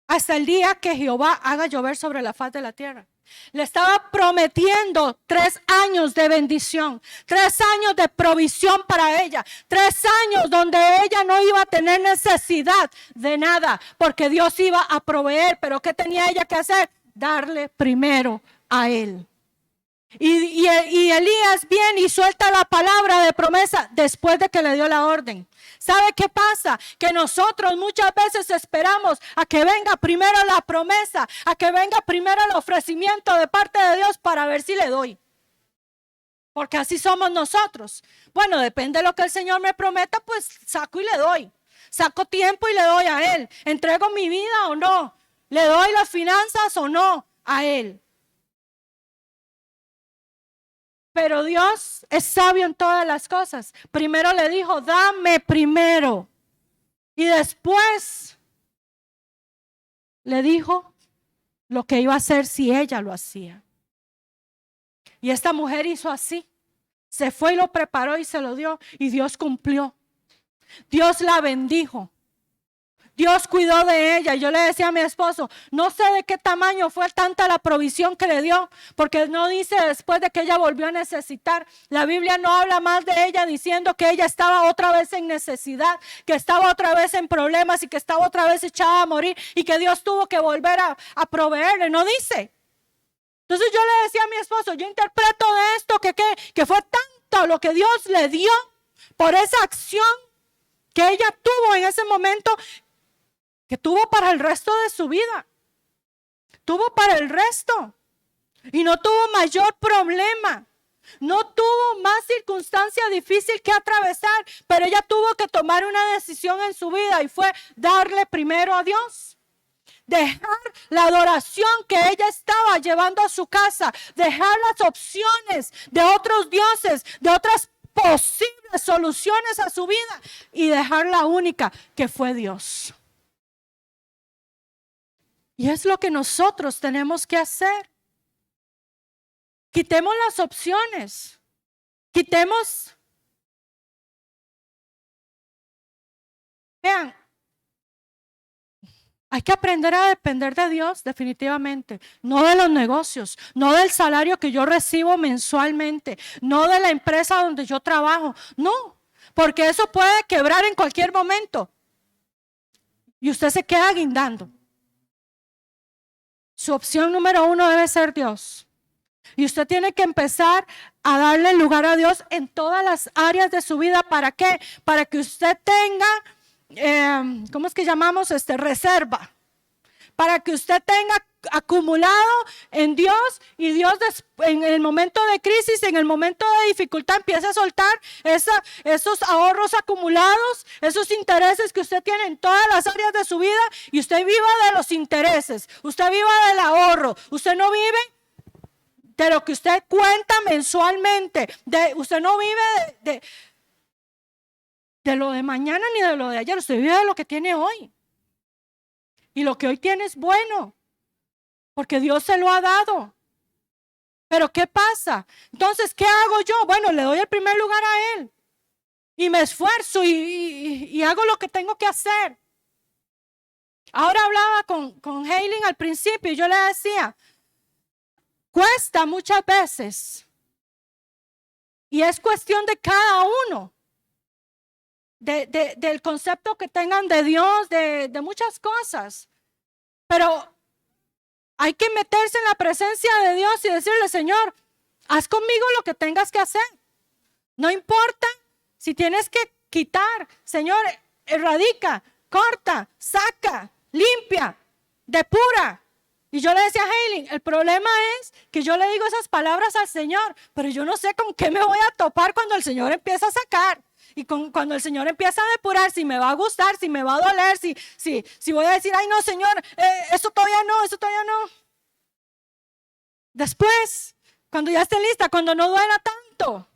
hasta el día que Jehová haga llover sobre la faz de la tierra. Le estaba prometiendo 3 años de bendición, 3 años de provisión para ella, 3 años donde ella no iba a tener necesidad de nada, porque Dios iba a proveer. Pero ¿qué tenía ella que hacer? Darle primero a él. Y Elías viene y suelta la palabra de promesa después de que le dio la orden. ¿Sabe qué pasa? Que nosotros muchas veces esperamos a que venga primero la promesa, a que venga primero el ofrecimiento de parte de Dios para ver si le doy. Porque así somos nosotros. Bueno, depende de lo que el Señor me prometa, pues saco y le doy. Saco tiempo y le doy a Él. ¿Entrego mi vida o no? ¿Le doy las finanzas o no a Él? Pero Dios es sabio en todas las cosas. Primero le dijo, dame primero. Y después le dijo lo que iba a hacer si ella lo hacía. Y esta mujer hizo así. Se fue y lo preparó y se lo dio. Y Dios cumplió. Dios la bendijo. Dios cuidó de ella. Yo le decía a mi esposo, no sé de qué tamaño fue tanta la provisión que le dio, porque no dice después de que ella volvió a necesitar. La Biblia no habla más de ella diciendo que ella estaba otra vez en necesidad, que estaba otra vez en problemas y que estaba otra vez echada a morir y que Dios tuvo que volver a proveerle. No dice. Entonces yo le decía a mi esposo, yo interpreto de esto que fue tanto lo que Dios le dio por esa acción que ella tuvo en ese momento, que tuvo para el resto de su vida. Tuvo para el resto. Y no tuvo mayor problema. No tuvo más circunstancia difícil que atravesar. Pero ella tuvo que tomar una decisión en su vida. Y fue darle primero a Dios. Dejar la adoración que ella estaba llevando a su casa. Dejar las opciones de otros dioses, de otras posibles soluciones a su vida. Y dejar la única que fue Dios. Y es lo que nosotros tenemos que hacer. Quitemos las opciones. Quitemos. Vean, hay que aprender a depender de Dios definitivamente. No de los negocios, no del salario que yo recibo mensualmente, no de la empresa donde yo trabajo. No, porque eso puede quebrar en cualquier momento. Y usted se queda guindando. Su opción número 1 debe ser Dios. Y usted tiene que empezar a darle lugar a Dios en todas las áreas de su vida. ¿Para qué? Para que usted tenga, ¿cómo es que llamamos? Reserva. Para que usted tenga acumulado en Dios y Dios en el momento de crisis, en el momento de dificultad, empieza a soltar esos ahorros acumulados, esos intereses que usted tiene en todas las áreas de su vida, y usted viva de los intereses, usted viva del ahorro, usted no vive de lo que usted cuenta mensualmente, usted no vive de lo de mañana ni de lo de ayer, usted vive de lo que tiene hoy. Y lo que hoy tiene es bueno, porque Dios se lo ha dado. Pero ¿qué pasa? Entonces, ¿qué hago yo? Bueno, le doy el primer lugar a Él. Y me esfuerzo y hago lo que tengo que hacer. Ahora hablaba con Hailing al principio y yo le decía, cuesta muchas veces. Y es cuestión de cada uno. Del concepto que tengan de Dios, de muchas cosas. Pero hay que meterse en la presencia de Dios y decirle, Señor, haz conmigo lo que tengas que hacer. No importa si tienes que quitar, Señor, erradica, corta, saca, limpia, depura. Y yo le decía a Hailing, el problema es que yo le digo esas palabras al Señor, pero yo no sé con qué me voy a topar cuando el Señor empieza a sacar. Y cuando el Señor empieza a depurar, si me va a gustar, si me va a doler, si voy a decir, ay no, Señor, eso todavía no. Después, cuando ya esté lista, cuando no duela tanto.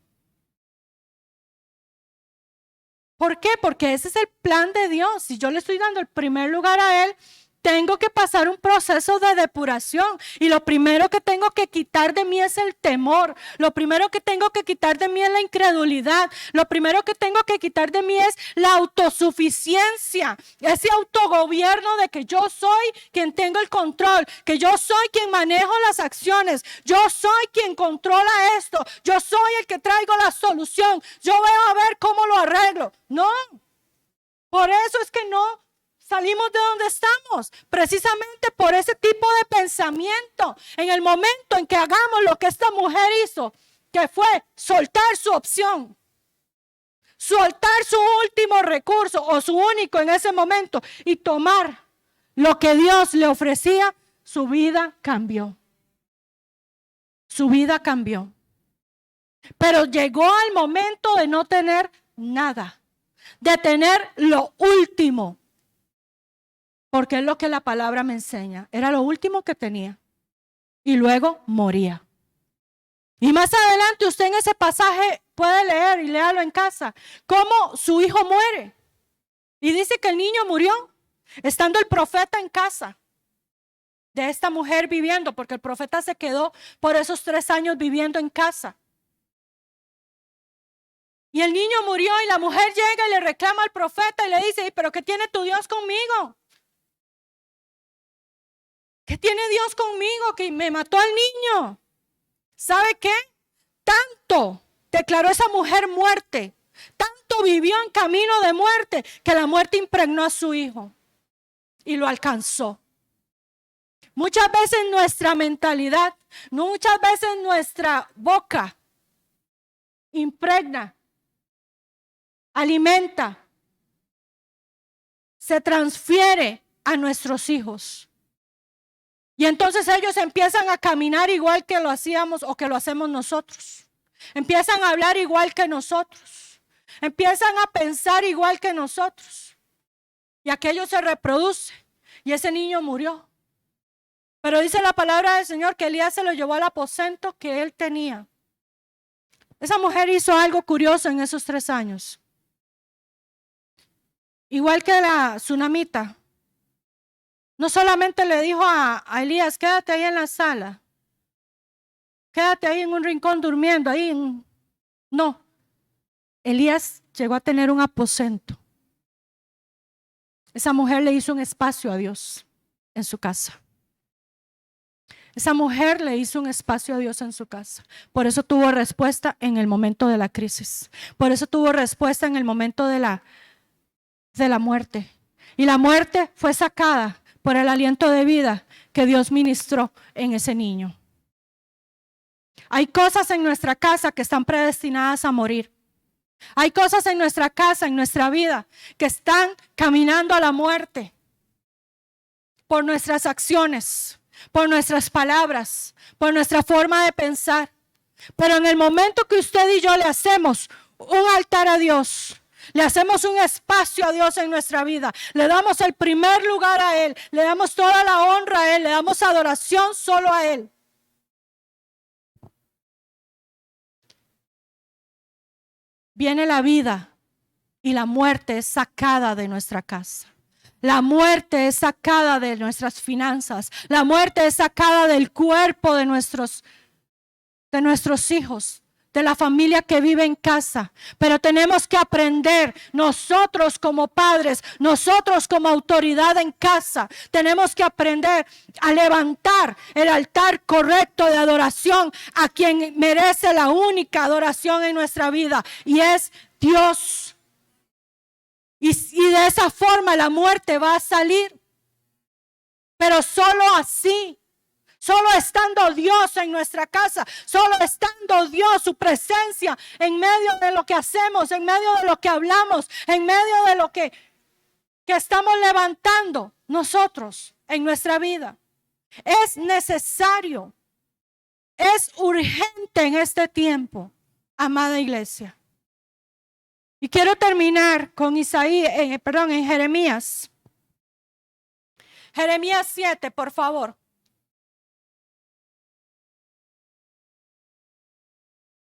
¿Por qué? Porque ese es el plan de Dios. Si yo le estoy dando el primer lugar a Él, tengo que pasar un proceso de depuración. Y lo primero que tengo que quitar de mí es el temor. Lo primero que tengo que quitar de mí es la incredulidad. Lo primero que tengo que quitar de mí es la autosuficiencia. Ese autogobierno de que yo soy quien tengo el control, que yo soy quien manejo las acciones, yo soy quien controla esto, yo soy el que traigo la solución, yo voy a ver cómo lo arreglo. No, por eso es que no salimos de donde estamos, precisamente por ese tipo de pensamiento. En el momento en que hagamos lo que esta mujer hizo, que fue soltar su opción, soltar su último recurso o su único en ese momento y tomar lo que Dios le ofrecía, su vida cambió. Su vida cambió. Pero llegó al momento de no tener nada, de tener lo último. Porque es lo que la palabra me enseña. Era lo último que tenía. Y luego moría. Y más adelante usted en ese pasaje puede leer y léalo en casa. Cómo su hijo muere. Y dice que el niño murió estando el profeta en casa de esta mujer viviendo. Porque el profeta se quedó por esos 3 años viviendo en casa. Y el niño murió y la mujer llega y le reclama al profeta y le dice, ¿pero qué tiene tu Dios conmigo? ¿Qué tiene Dios conmigo que me mató al niño? ¿Sabe qué? Tanto declaró esa mujer muerte, tanto vivió en camino de muerte, que la muerte impregnó a su hijo y lo alcanzó. Muchas veces nuestra mentalidad, muchas veces nuestra boca impregna, alimenta, se transfiere a nuestros hijos. Y entonces ellos empiezan a caminar igual que lo hacíamos o que lo hacemos nosotros. Empiezan a hablar igual que nosotros. Empiezan a pensar igual que nosotros. Y aquello se reproduce. Y ese niño murió. Pero dice la palabra del Señor que Elías se lo llevó al aposento que él tenía. Esa mujer hizo algo curioso en esos 3 años. Igual que la tsunamita. No solamente le dijo a Elías, quédate ahí en la sala. Quédate ahí en un rincón durmiendo. No. Elías llegó a tener un aposento. Esa mujer le hizo un espacio a Dios en su casa. Esa mujer le hizo un espacio a Dios en su casa. Por eso tuvo respuesta en el momento de la crisis. Por eso tuvo respuesta en el momento de la muerte. Y la muerte fue sacada por el aliento de vida que Dios ministró en ese niño. Hay cosas en nuestra casa que están predestinadas a morir. Hay cosas en nuestra casa, en nuestra vida, que están caminando a la muerte por nuestras acciones, por nuestras palabras, por nuestra forma de pensar. Pero en el momento que usted y yo le hacemos un altar a Dios, le hacemos un espacio a Dios en nuestra vida, le damos el primer lugar a Él, le damos toda la honra a Él, le damos adoración solo a Él. Viene la vida y la muerte es sacada de nuestra casa. La muerte es sacada de nuestras finanzas. La muerte es sacada del cuerpo de nuestros hijos, de la familia que vive en casa. Pero tenemos que aprender, nosotros como padres, nosotros como autoridad en casa, tenemos que aprender a levantar el altar correcto de adoración a quien merece la única adoración en nuestra vida, y es Dios. Y de esa forma la muerte va a salir. Pero solo así. Solo estando Dios en nuestra casa, solo estando Dios, su presencia en medio de lo que hacemos, en medio de lo que hablamos, en medio de lo que estamos levantando nosotros en nuestra vida. Es necesario, es urgente en este tiempo, amada iglesia. Y quiero terminar con en Jeremías. Jeremías 7, por favor.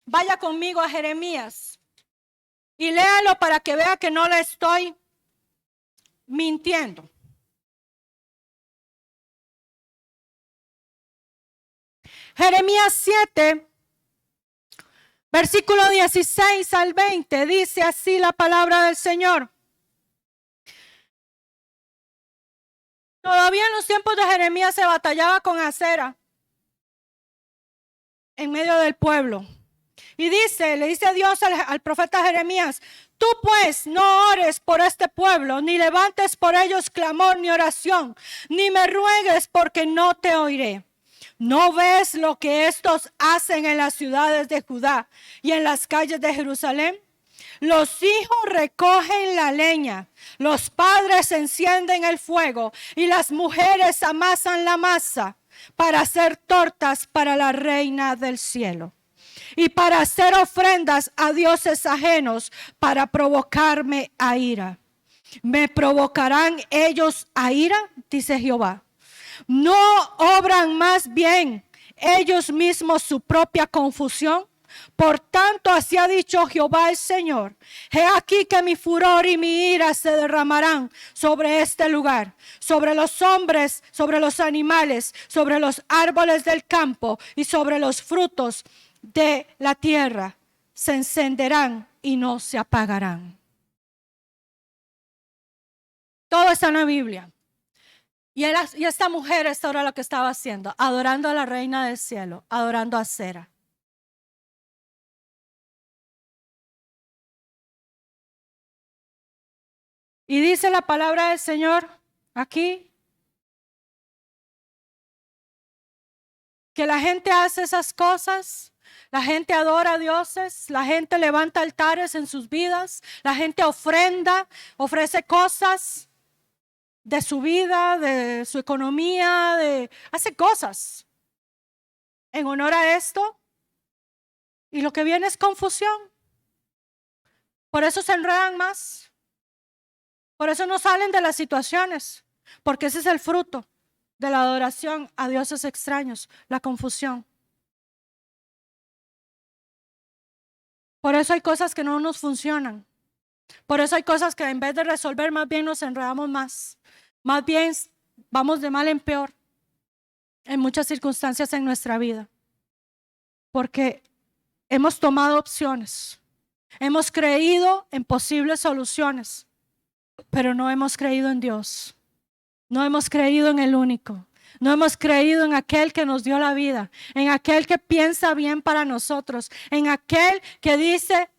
Vaya conmigo a Jeremías y léalo para que vea que no le estoy mintiendo. Jeremías 7, versículo 16 al 20, dice así la palabra del Señor. Todavía en los tiempos de Jeremías se batallaba con acera en medio del pueblo. Y le dice Dios al profeta Jeremías: tú pues no ores por este pueblo, ni levantes por ellos clamor ni oración, ni me ruegues, porque no te oiré. ¿No ves lo que estos hacen en las ciudades de Judá y en las calles de Jerusalén? Los hijos recogen la leña, los padres encienden el fuego y las mujeres amasan la masa para hacer tortas para la reina del cielo y para hacer ofrendas a dioses ajenos para provocarme a ira. ¿Me provocarán ellos a ira?, dice Jehová. ¿No obran más bien ellos mismos su propia confusión? Por tanto, así ha dicho Jehová el Señor: he aquí que mi furor y mi ira se derramarán sobre este lugar, sobre los hombres, sobre los animales, sobre los árboles del campo y sobre los frutos de la tierra. Se encenderán y no se apagarán. Todo está en la Biblia. Y esta mujer, esto era lo que estaba haciendo: adorando a la reina del cielo, adorando a Acera. Y dice la palabra del Señor aquí que la gente hace esas cosas, la gente adora a dioses, la gente levanta altares en sus vidas, la gente ofrenda, ofrece cosas de su vida, de su economía, hace cosas en honor a esto, y lo que viene es confusión. Por eso se enredan más. Por eso no salen de las situaciones, porque ese es el fruto de la adoración a dioses extraños, la confusión. Por eso hay cosas que no nos funcionan. Por eso hay cosas que en vez de resolver, más bien nos enredamos más. Más bien vamos de mal en peor en muchas circunstancias en nuestra vida. Porque hemos tomado opciones, hemos creído en posibles soluciones, pero no hemos creído en Dios. No hemos creído en el único. No hemos creído en aquel que nos dio la vida, en aquel que piensa bien para nosotros, en aquel que dice: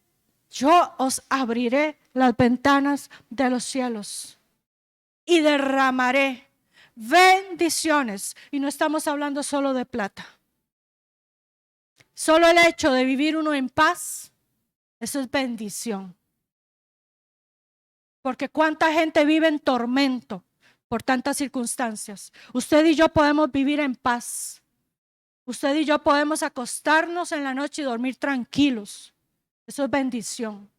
yo os abriré las ventanas de los cielos y derramaré bendiciones. Y no estamos hablando solo de plata. Solo el hecho de vivir uno en paz, eso es bendición. Porque cuánta gente vive en tormento por tantas circunstancias. Usted y yo podemos vivir en paz. Usted y yo podemos acostarnos en la noche y dormir tranquilos. Eso es bendición.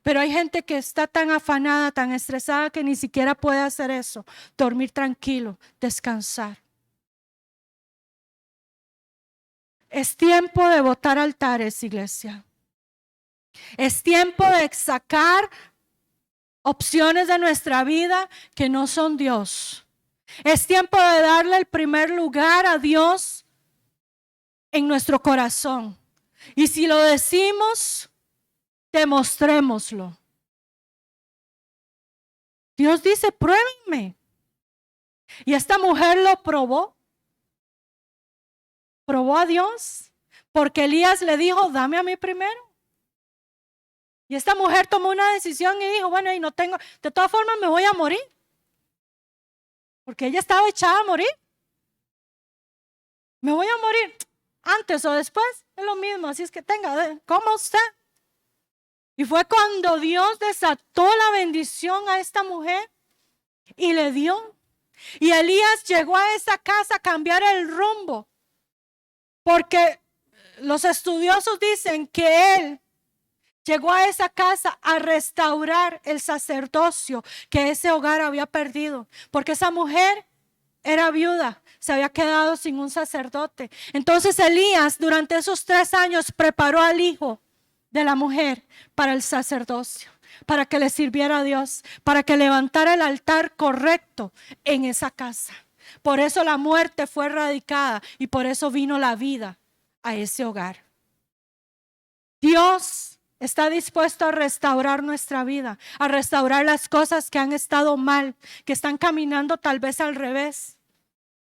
Pero hay gente que está tan afanada, tan estresada, que ni siquiera puede hacer eso. Dormir tranquilo, descansar. Es tiempo de botar altares, iglesia. Es tiempo de sacar opciones de nuestra vida que no son Dios. Es tiempo de darle el primer lugar a Dios en nuestro corazón. Y si lo decimos, demostrémoslo. Dios dice: pruébenme. Y esta mujer lo probó. Probó a Dios, porque Elías le dijo: dame a mí primero. Y esta mujer tomó una decisión y dijo: bueno, y no tengo, de todas formas me voy a morir. Porque ella estaba echada a morir. Me voy a morir antes o después, es lo mismo, así es que coma usted. Y fue cuando Dios desató la bendición a esta mujer y le dio. Y Elías llegó a esa casa a cambiar el rumbo, porque los estudiosos dicen que él llegó a esa casa a restaurar el sacerdocio que ese hogar había perdido, porque esa mujer era viuda, se había quedado sin un sacerdote. Entonces Elías durante esos 3 años preparó al hijo de la mujer para el sacerdocio, para que le sirviera a Dios, para que levantara el altar correcto en esa casa. Por eso la muerte fue erradicada y por eso vino la vida a ese hogar. Dios está dispuesto a restaurar nuestra vida, a restaurar las cosas que han estado mal, que están caminando tal vez al revés.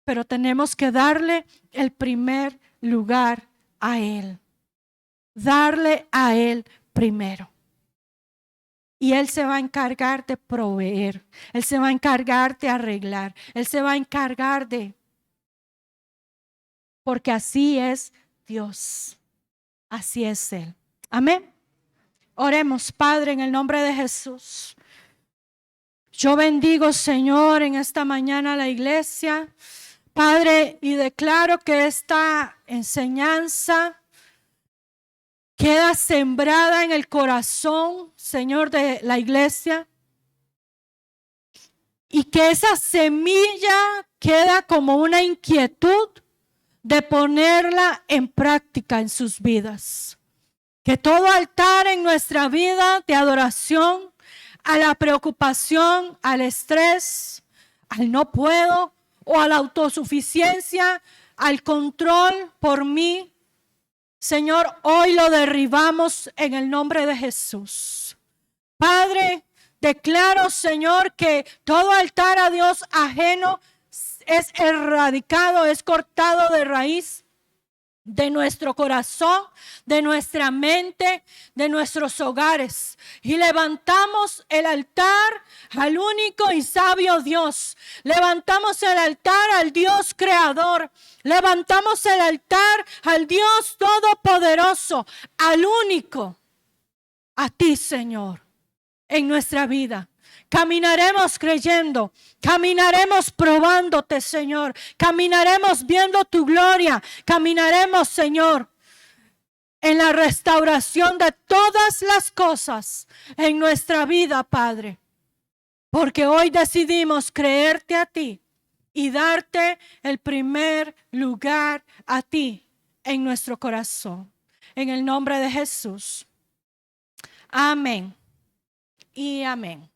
Pero tenemos que darle el primer lugar a Él. Darle a Él primero. Y Él se va a encargar de proveer. Él se va a encargar de arreglar. Él se va a encargar de... Porque así es Dios. Así es Él. Amén. Oremos, Padre, en el nombre de Jesús. Yo bendigo, Señor, en esta mañana a la iglesia, Padre, y declaro que esta enseñanza queda sembrada en el corazón, Señor, de la iglesia, y que esa semilla queda como una inquietud de ponerla en práctica en sus vidas. Que todo altar en nuestra vida de adoración, a la preocupación, al estrés, al no puedo o a la autosuficiencia, al control por mí, Señor, hoy lo derribamos en el nombre de Jesús. Padre, declaro, Señor, que todo altar a Dios ajeno es erradicado, es cortado de raíz de nuestro corazón, de nuestra mente, de nuestros hogares. Y levantamos el altar al único y sabio Dios. Levantamos el altar al Dios creador. Levantamos el altar al Dios todopoderoso, al único, a ti, Señor, en nuestra vida. Caminaremos creyendo, caminaremos probándote, Señor, caminaremos viendo tu gloria, caminaremos, Señor, en la restauración de todas las cosas en nuestra vida, Padre, porque hoy decidimos creerte a ti y darte el primer lugar a ti en nuestro corazón. En el nombre de Jesús. Amén y amén.